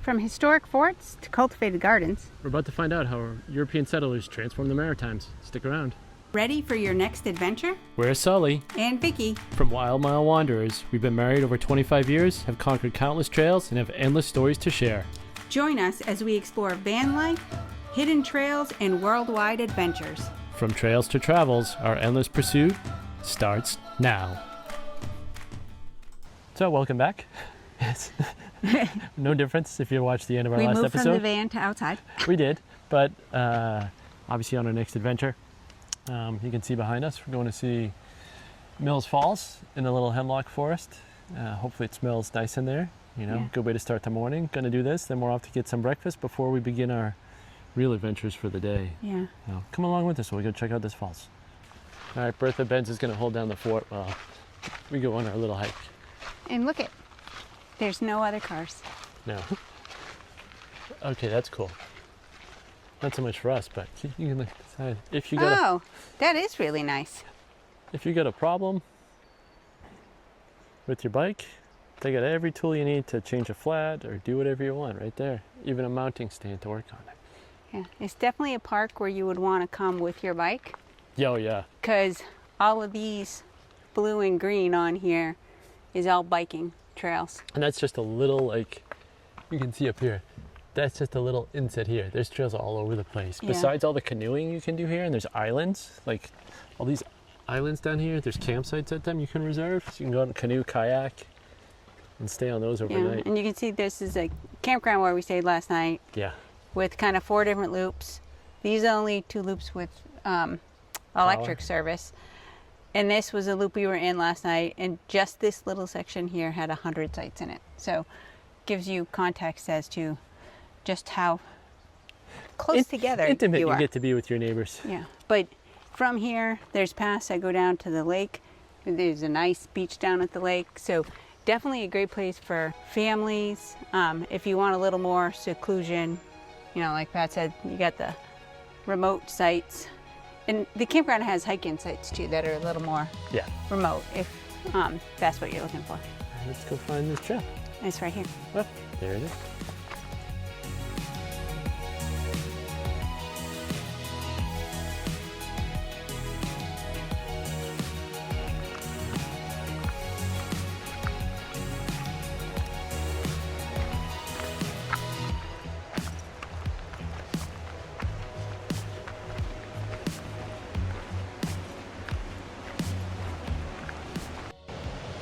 From historic forts to cultivated gardens. We're about to find out how European settlers transformed the Maritimes. Stick around. Ready for your next adventure? We're Sully And Vicky. from Wild Mile Wanderers. We've been married over 25 years, have conquered countless trails, and have endless stories to share. Join us as we explore van life, hidden trails, and worldwide adventures. From trails to travels, our endless pursuit starts now. So, welcome back. Yes. No difference if you watched the end of our last episode. We moved from the van to outside. We did, but obviously on our next adventure, you can see behind us, we're going to see Mills Falls in a little hemlock forest. Hopefully it smells nice in there. Good way to start the morning. Going to do this, then we're off to get some breakfast before we begin our real adventures for the day. Yeah. Come along with us while we go check out this falls. All right, Bertha Benz is going to hold down the fort while we go on our little hike. And look it. There's no other cars. No. Okay, that's cool. Not so much for us, but you can decide if you got that is really nice. If you got a problem with your bike, they got every tool you need to change a flat or do whatever you want right there. Even a mounting stand to work on it. Yeah, it's definitely a park where you would want to come with your bike. Oh yeah. Because all of these blue and green on here is all biking trails. And that's just a little, you can see up here, that's just a little inset here. There's trails all over the place. Yeah. Besides all the canoeing you can do here, and there's islands, like all these islands down here, there's campsites at them you can reserve. So you can go out and canoe, kayak, and stay on those overnight. Yeah, and you can see this is a campground where we stayed last night. Yeah. With kind of 4 different loops. These are only 2 loops with electric service. And this was a loop we were in last night, and just this little section here had 100 sites in it. So gives you context as to just how close together intimate you are. You get to be with your neighbors. Yeah, but from here, there's paths that go down to the lake. There's a nice beach down at the lake. So definitely a great place for families. If you want a little more seclusion, like Pat said, you got the remote sites. And the campground has hike-in sites too that are a little more remote if that's what you're looking for. Let's go find this trail. It's right here. Oh, there it is.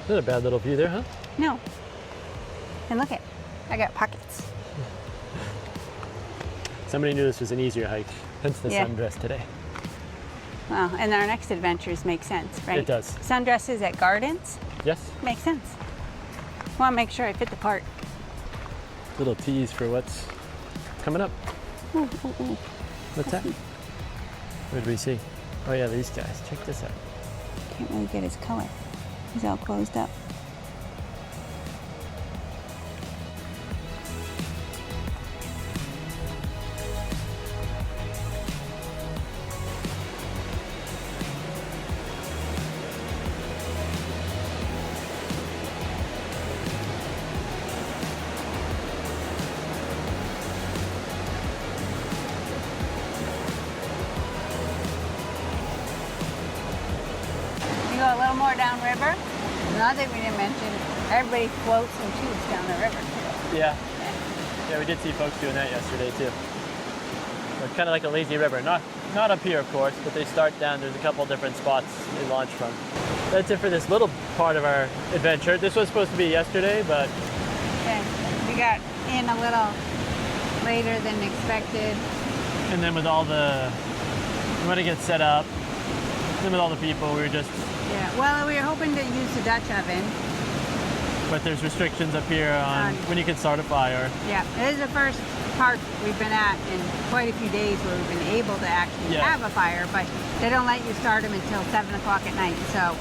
Not a bad little view there, huh? No. And look I got pockets. Somebody knew this was an easier hike, hence the sundress today. Well, and our next adventures make sense, right? It does. Sundresses at gardens? Yes. Makes sense. Want to make sure I fit the part. Little tease for what's coming up. Ooh, ooh, ooh. What's that? What did we see? Oh yeah, these guys. Check this out. Can't really get his color. He's all closed up. You go a little more downriver. Another thing we didn't mention, everybody floats and tubes down the river too. Yeah. Yeah, we did see folks doing that yesterday too. It's kind of like a lazy river. Not up here, of course, but they start down. There's a couple different spots they launch from. That's it for this little part of our adventure. This was supposed to be yesterday, but... Okay, we got in a little later than expected. And then with all the... We want to get set up. Then with all the people, we were just... Yeah, well, we were hoping to use the Dutch oven. But there's restrictions up here on when you can start a fire. Yeah, this is the first park we've been at in quite a few days where we've been able to actually have a fire, but they don't let you start them until 7 o'clock at night, so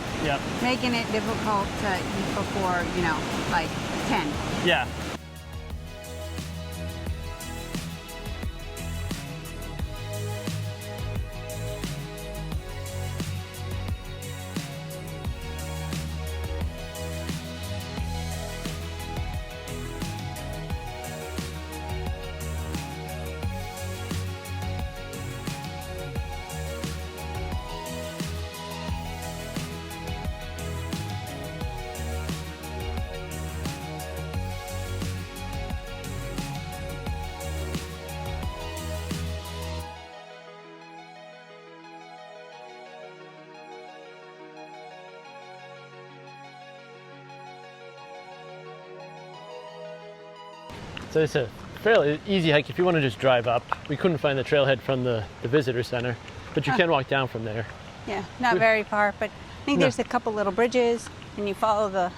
making it difficult to eat before, like 10. Yeah. So it's a fairly easy hike if you want to just drive up. We couldn't find the trailhead from the visitor center, but you can walk down from there. Yeah, not very far, but I think there's a couple little bridges, and you follow the,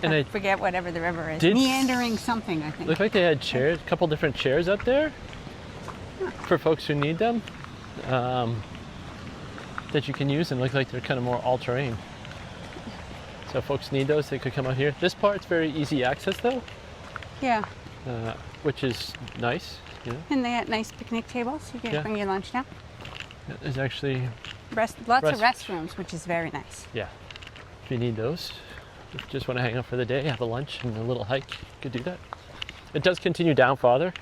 And I forget whatever the river is. did Meandering something, I think. Looked like they had chairs, a couple different chairs up there for folks who need them that you can use, and look like they're kind of more all-terrain. So if folks need those, they could come out here. This part's very easy access though, Yeah, which is nice, you know. and they got nice picnic tables. You can bring your lunch down. There's actually, Lots of restrooms, which is very nice. yeah, if you need those, if you just want to hang out for the day, have a lunch and a little hike, you could do that. It does continue down farther,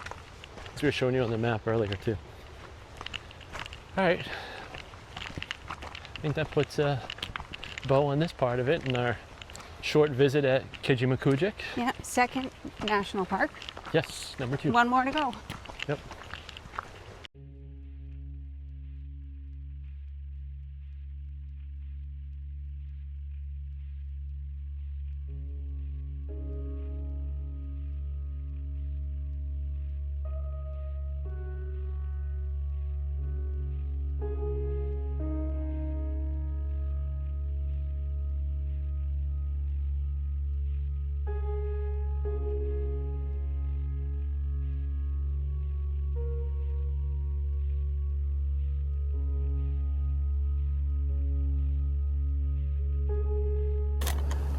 as we were showing you on the map earlier too. All right, I think that puts a bow on this part of it in our short visit at Kejimkujik. Yeah, second national park. Yes, number 2. One more to go. Yep.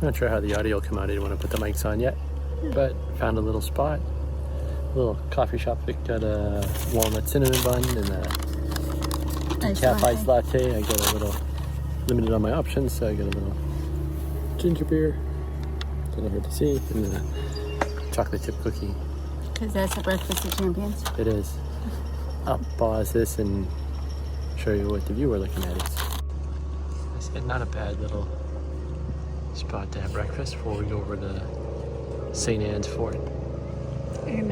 I'm not sure how the audio will come out. I didn't want to put the mics on yet, but found a little spot, a little coffee shop that got a walnut cinnamon bun and a decaf iced latte. I got a little limited on my options, so I got a little ginger beer, kind of hard to see, and then a chocolate chip cookie. Because that's a breakfast of champions. It is. I'll pause this and show you what the view we're looking at is. I said not a bad little spot to have breakfast before we go over to St. Anne's Fort. In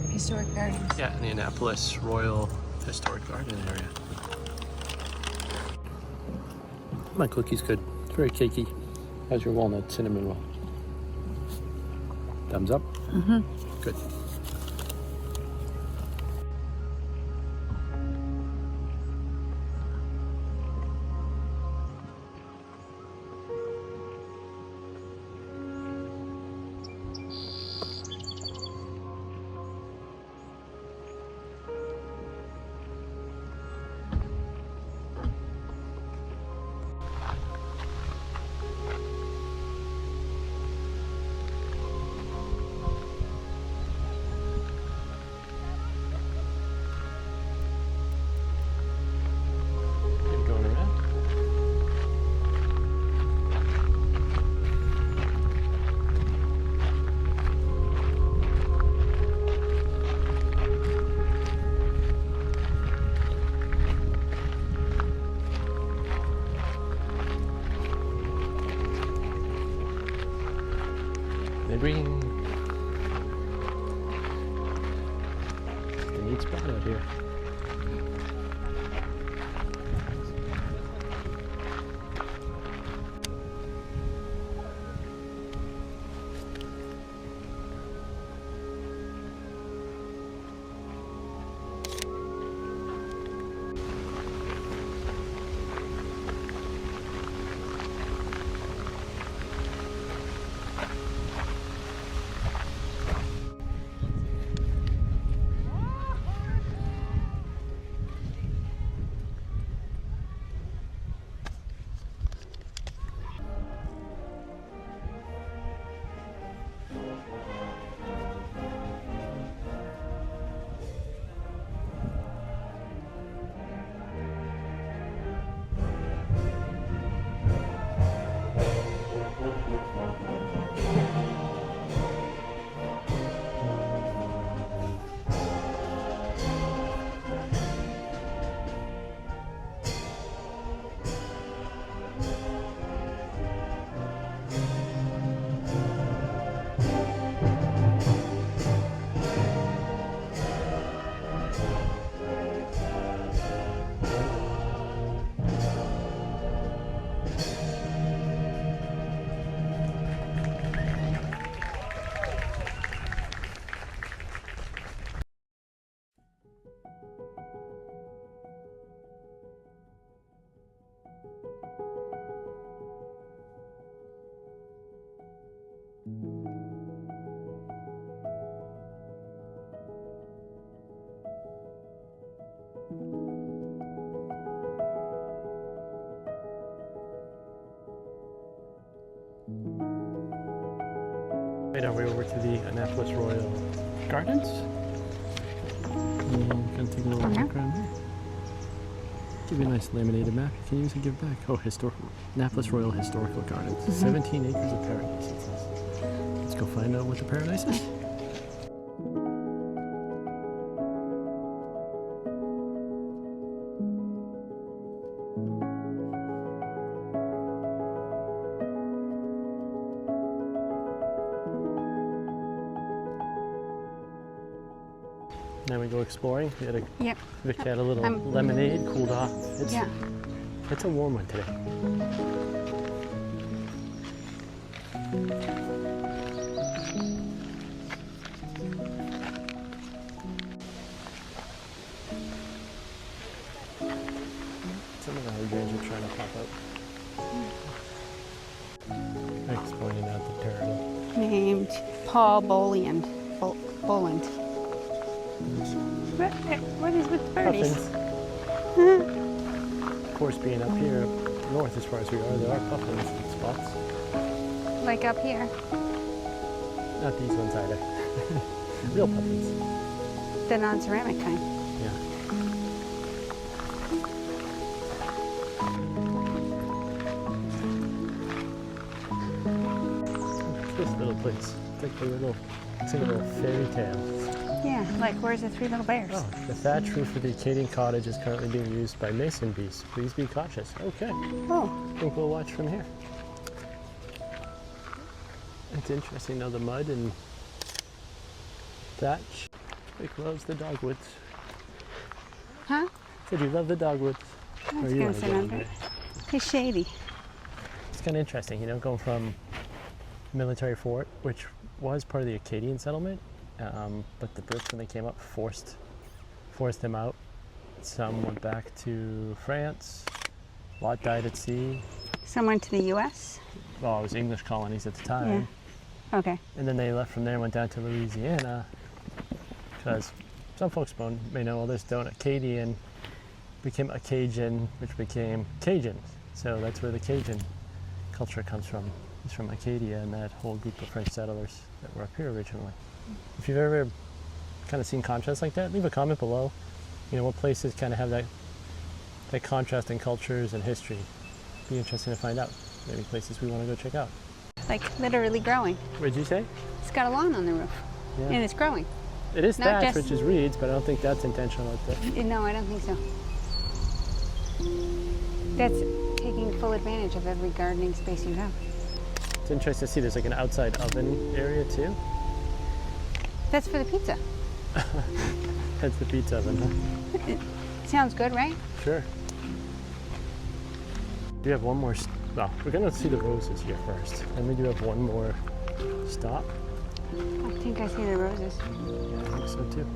Historic Gardens. Yeah, in the Annapolis Royal Historic Garden area. My cookie's good. It's very cakey. How's your walnut cinnamon roll? Thumbs up? Mm-hmm. Good. Green. It's a neat spot out here. Right now we're over to the Annapolis Royal Gardens. Gonna take a little walk around here. Give you a nice laminated map. Can you use and give back? Oh, Annapolis Royal Historical Gardens. 17 acres of paradise, it says. Let's go find out what the paradise is. Now we go exploring. Vic had a little lemonade, cooled off. It's a warm one today. Some of the hydrangeas are trying to pop out. Vic's pointing out the turtle. Named Paul Boland. What is with the birdies? Of course, being up here, north as far as we are, there are puffins in spots. Like up here. Not these ones either. Real puffins. The non-ceramic kind. Yeah. This little place. It's like a little fairy tale. Yeah, like where's the three little bears? Oh, the thatch roof of the Acadian cottage is currently being used by mason bees. Please be cautious. Okay. Oh. I think we'll watch from here. It's interesting now, the mud and thatch. Vic loves the dogwoods. Huh? Said you love the dogwoods. I was going to sit under it. It's shady. It's kind of interesting, you know, going from military fort, which was part of the Acadian settlement, but the Brits, when they came up, forced them out. Some went back to France. A lot died at sea. Some went to the U.S.? Well, it was English colonies at the time. Yeah. Okay. And then they left from there and went down to Louisiana, because some folks may know, others don't. Acadian became Cajun, which became Cajuns. So that's where the Cajun culture comes from. It's from Acadia and that whole group of French settlers that were up here originally. If you've ever kind of seen contrasts like that, leave a comment below. You know, what places kind of have that contrast in cultures and history. Be interesting to find out. Maybe places we want to go check out. Like literally growing. What did you say? It's got a lawn on the roof. Yeah. And it's growing. It is thatch, which is reeds, but I don't think that's intentional like that. No, I don't think so. That's taking full advantage of every gardening space you have. It's interesting to see there's like an outside oven area too. That's for the pizza. That's the pizza oven, huh? It sounds good, right? Sure. Do you have one more? Well, we're gonna see the roses here first. Then we do have one more stop. I think I see the roses. Yeah, I think so too.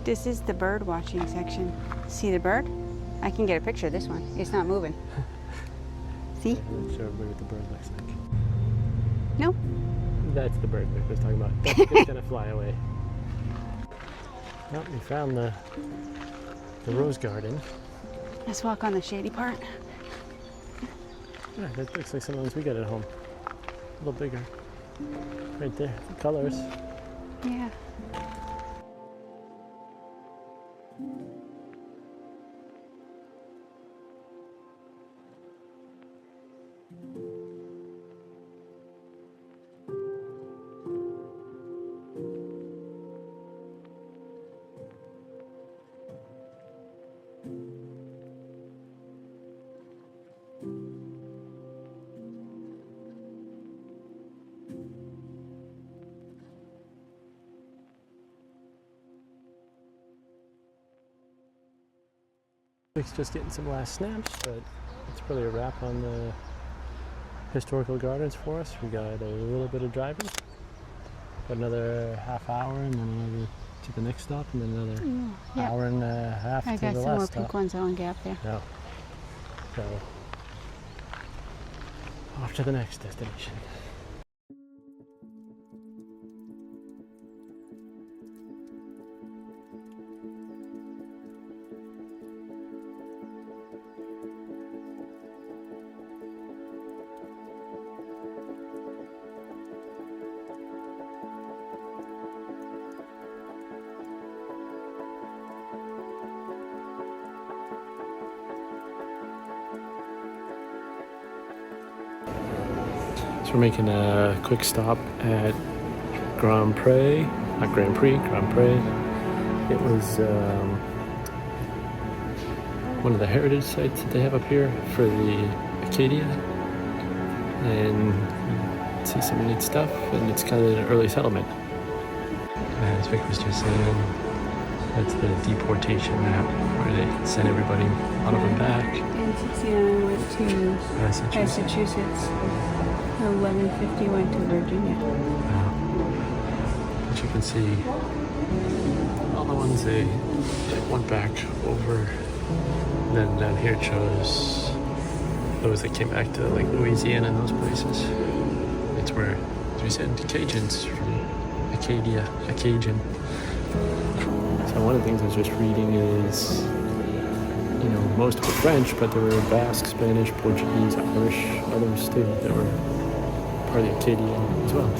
This is the bird watching section. See the bird? I can get a picture of this one. It's not moving. See? Yeah, let's show everybody what the bird looks like. No? That's the bird Vic was talking about. It's gonna fly away. Well, we found the rose garden. Let's walk on the shady part. Yeah, that looks like some of the ones we got at home. A little bigger. Right there, the colors. Yeah. Vic's just getting some last snaps, but it's probably a wrap on the historical gardens for us. We got a little bit of driving, got another half hour, and then another to the next stop, and then another hour and a half I to got the some more last pink stop. ones on gap there. No. So, off to the next destination. So we're making a quick stop at Grand Pré, not Grand Prix, Grand Pré. It was one of the heritage sites that they have up here for the Acadian. And see some neat stuff, and it's kind of an early settlement. As Vic was just saying, that's the deportation map where they sent everybody, a lot of them back. In 69 went to Massachusetts. 1150 went to Virginia. As you can see, all the ones they went back over. And then down here it shows those that came back to like Louisiana and those places. It's where, as we said, Cajuns from Acadia, Acadian. So one of the things I was just reading is, you know, most were French, but there were Basque, Spanish, Portuguese, Irish, others too that were part of the Acadian as well.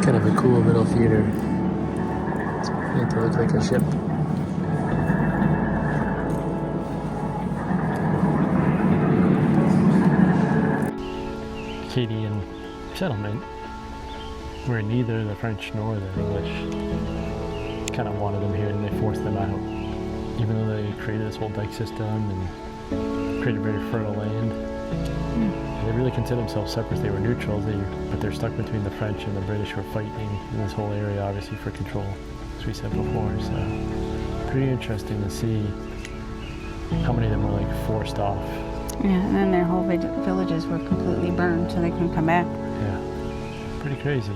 Kind of a cool little theater. It's made to look like a ship. Acadian settlement where neither the French nor the English kind of wanted them here, and they forced them out. Even though they created this whole dike system and created very fertile land, they really consider themselves separate. They were neutrals, but they're stuck between the French and the British, who are fighting in this whole area, obviously for control, as we said before. So pretty interesting to see how many of them were like forced off. Yeah, and then their whole villages were completely burned, so they couldn't come back. Yeah, pretty crazy.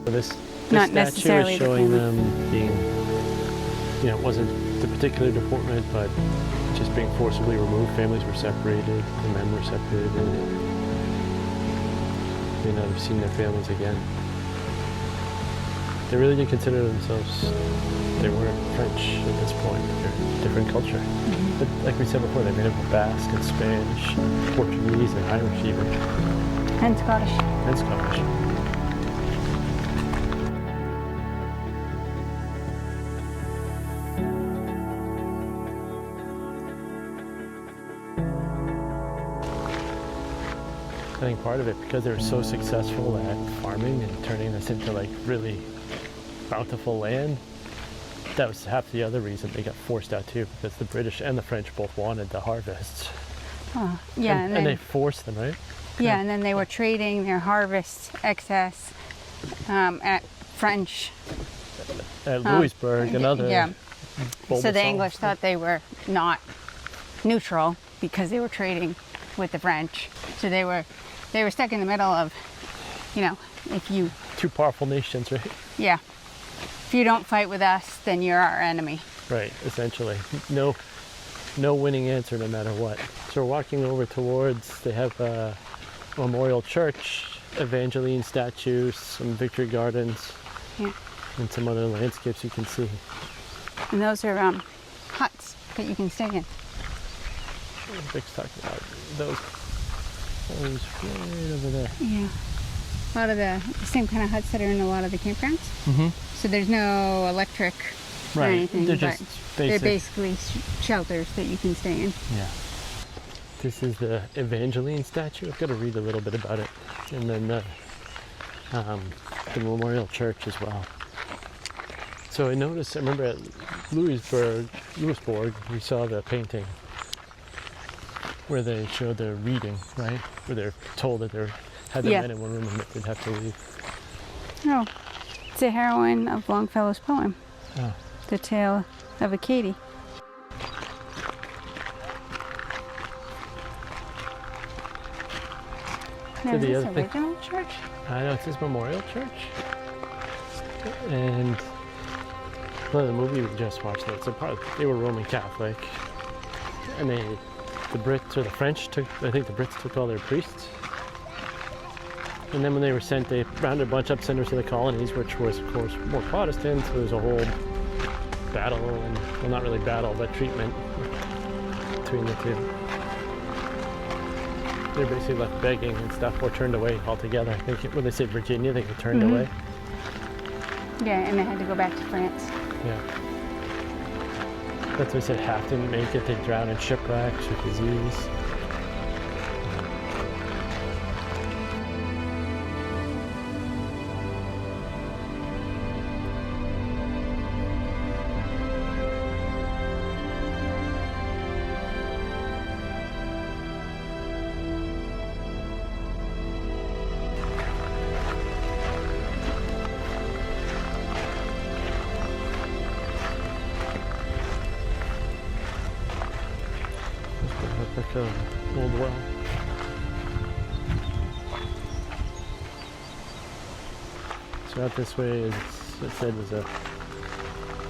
This Not statue necessarily is the showing family. them being, you know, it wasn't the particular deportment, but just being forcibly removed. Families were separated, the men were separated. They never seen their families again. They really did consider themselves, they weren't French at this point, they're a different culture. But like we said before, they made up of Basque and Spanish, Portuguese and Irish even. And Scottish. And Scottish. I think part of it, because they were so successful at farming and turning this into like really bountiful land, that was half the other reason they got forced out too, because the British and the French both wanted the harvests. Oh, yeah, And they forced them, right? yeah, and then they were trading their harvest excess at French. At Louisburg and other. Yeah. So the Beaubassin. English thought they were not neutral because they were trading with the French. So they were stuck in the middle of, you know, if you, Two powerful nations, right? yeah, if you don't fight with us, then you're our enemy. Right, essentially. No winning answer no matter what. So we're walking over towards, they have a memorial church, Evangeline statues, some victory gardens, Yeah. and some other landscapes you can see. And those are huts that you can stay in. Vic's talking about those right over there. Yeah. A lot of the same kind of huts that are in a lot of the campgrounds. Mm-hmm. So there's no electric or Right, anything, they're but just they're basic. basically shelters that you can stay in. Yeah. This is the Evangeline statue. I've got to read a little bit about it. And then the memorial church as well. So I remember at Louisburg, we saw the painting where they showed their reading, right? Where they're told that they had the Yeah. men in one room and they'd have to leave. Oh, it's a heroine of Longfellow's poem, Oh. The Tale of Acadie. Now, So is the this other thing- original church? I know, it says Memorial Church. And well, the movie we just watched, they were Roman Catholic. And the Brits or the French I think the Brits took all their priests. And then when they were sent, they rounded a bunch up, sent them to the colonies, which was, of course, more Protestant. So there's a whole battle, and well, not really battle, but treatment between the two. They're basically left begging and stuff, or turned away altogether. I think when they say Virginia, they get turned away. Yeah, and they had to go back to France. Yeah. That's why I said half didn't make it. They drowned in shipwrecks or disease. Like an old well. So out this way, as it said, was a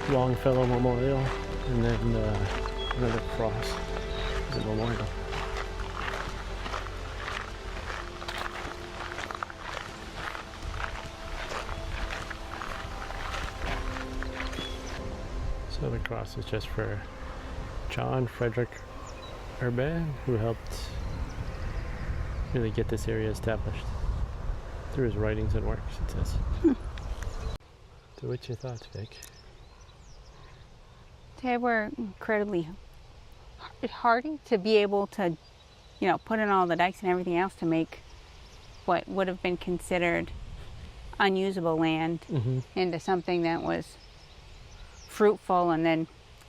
Longfellow Memorial, and then another cross as a memorial. So the cross is just for John Frederick Urbain, who helped really get this area established through his writings and works, it says. So what's your thoughts, Vic? They were incredibly hardy to be able to, you know, put in all the dikes and everything else to make what would have been considered unusable land into something that was fruitful, and then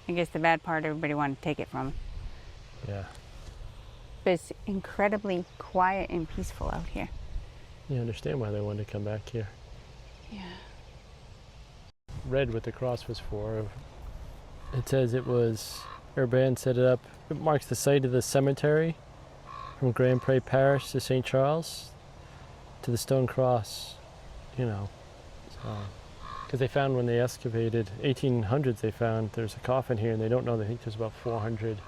I guess the bad part, everybody wanted to take it from them. Yeah. But it's incredibly quiet and peaceful out here. You understand why they wanted to come back here. Yeah. Read what the cross was for. It says it was, Urbain set it up. It marks the site of the cemetery from Grand Pré Parish to St. Charles to the stone cross, you know. Because they found when they excavated, 1800s, they found there's a coffin here, and they don't know, they think there's about 400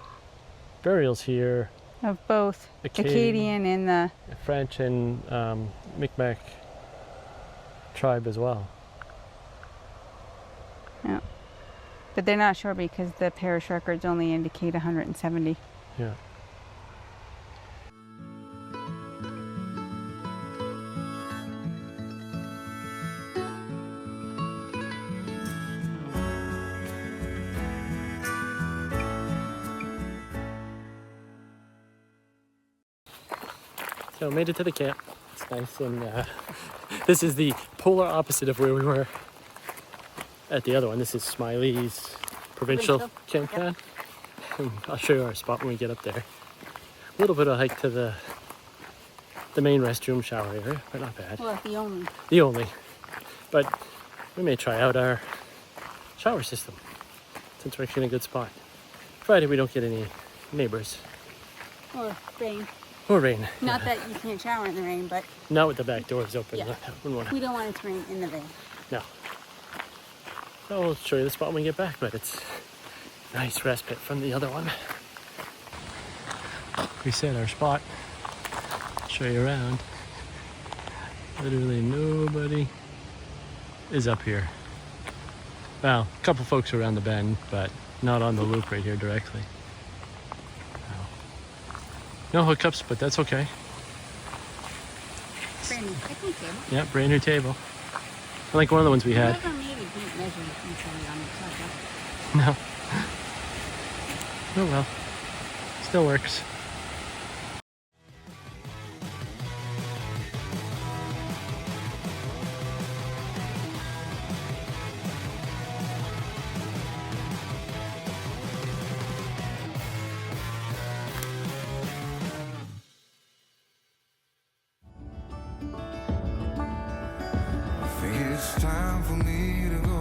burials here. Of both Acadian and the French and Micmac tribe as well. Yeah. But they're not sure because the parish records only indicate 170. Yeah. So made it to the camp. It's nice, and this is the polar opposite of where we were at the other one. This is Smiley's Provincial campground. Yep. I'll show you our spot when we get up there. A little bit of hike to the main restroom shower area, but not bad. Well, the only. The only. But we may try out our shower system since we're actually in a good spot. Friday we don't get any neighbors. Or rain. Or rain. Not that you can't shower in the rain, but... Not with the back doors open. Yeah. We don't want it to rain in the rain. No. So we'll show you the spot when we get back, but it's a nice respite from the other one. We set our spot. Show you around. Literally nobody is up here. Well, a couple folks around the bend, but not on the loop right here directly. No hookups, but that's okay. Brand new picnic table. Yeah, brand new table. I like one of the ones we had. Never made a deep measurement on it. No. Oh well. Still works. It's time for me to go